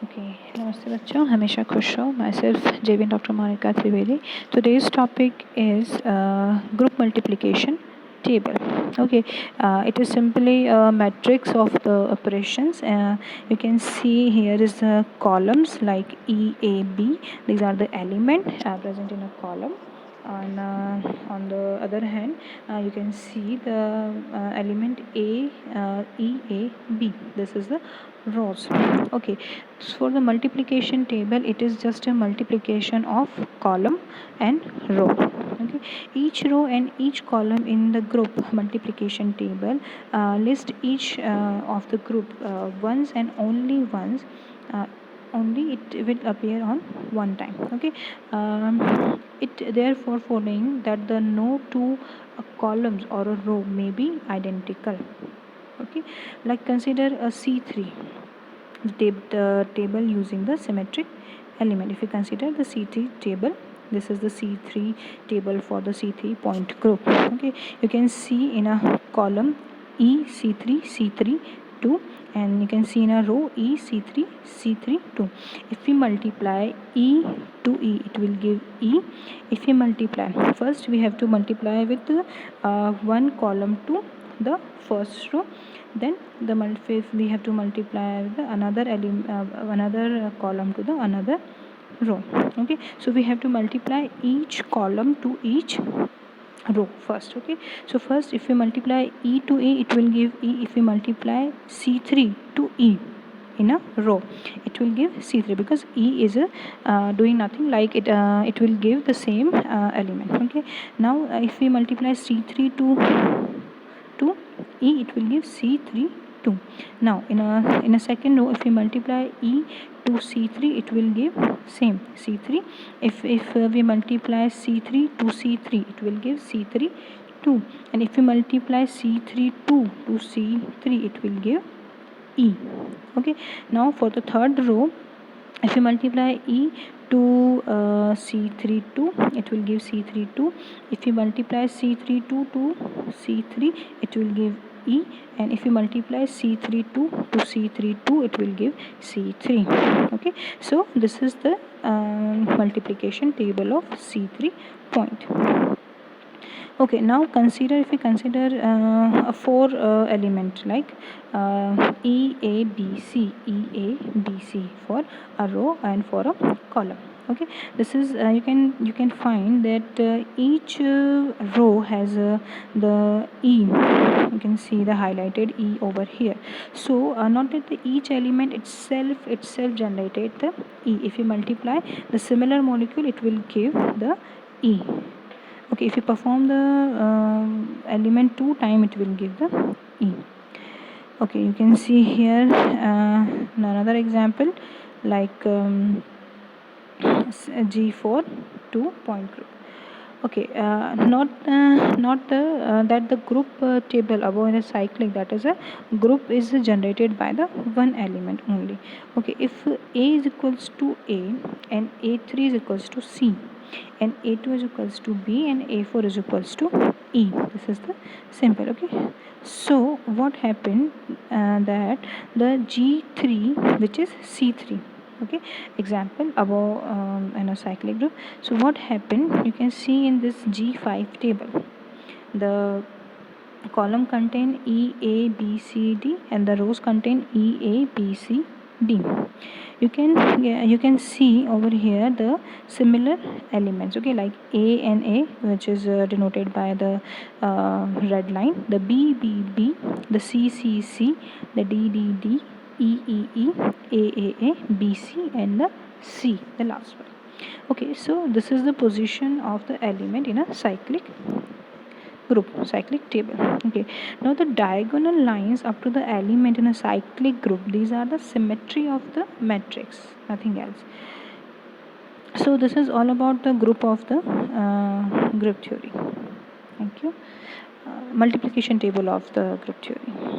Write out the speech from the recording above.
Okay, namaste bachcho, हमेशा खुश रहो. Myself JV Dr. Monica Trivedi. Today's topic is group multiplication table. Okay, it is simply a matrix of the operations. You can see here is the columns like E, A, B. These are the element present in a column. On the other hand, you can see the element A, E, A, B. This is the rows. Okay, so for the multiplication table, it is just a multiplication of column and row. Okay, each row and each column in the group multiplication table list each of the group once and only once. Only it will appear on one time. Okay, it therefore following that the no two columns or a row may be identical. Okay, like consider a C3, the table using the symmetric element. If you consider the C3 table, this is the C3 table for the C3 point group. Okay, you can see in a column E C3 C3 2, and you can see in a row E C3 C3 2. If we multiply E to E, it will give E. If we multiply, first we have to multiply with one column to the first row, then we have to multiply with another column to the another row. Okay, so we have to multiply each column to each row first. Okay, so first if we multiply E to E, it will give E. If we multiply C3 to E in a row, it will give C3, because E is doing nothing, like it will give the same element. Okay, now if we multiply C3 to E, it will give C3 2. Now in a second row, if we multiply E to C3, it will give same C3. If we multiply C3 to C3, it will give C3 2. And if we multiply C3 2 to C3, it will give E. Okay, now for the third row, if you multiply E to C3 2, it will give C3 2. If you multiply C3 2 to C3, it will give E. And if you multiply C3 2 to C3 2, it will give C3. Okay, so this is the multiplication table of C3 point. Okay, now consider, if we consider a four element like E A B C, E A B C for a row and for a column. Okay, this is you can find that each row has the E. You can see the highlighted E over here. So not that each element itself generated the E. If you multiply the similar molecule, it will give the E. Okay, if you perform the element 2 times, it will give the E. Okay, you can see here another example like G4 2 point group. Okay, not that the group table above in a cyclic, that is a group is generated by the one element only. Okay, if A is equals to A and A3 is equals to C and A2 is equals to B and A4 is equals to E, this is the simple. Okay, so what happened that the G3, which is C3. Okay, example above in a cyclic group. So what happened, you can see in this G5 table, the column contain E A B C D and the rows contain E A B C D. You can see over here the similar elements. Okay, like A and A, which is denoted by the red line, the B B B, the C C C, the D D D, E E E, A, B C, and the C, the last one. Okay, so this is the position of the element in a cyclic group, cyclic table. Okay, now the diagonal lines up to the element in a cyclic group, these are the symmetry of the matrix, nothing else. So this is all about the group of the group theory. Thank you. Multiplication table of the group theory.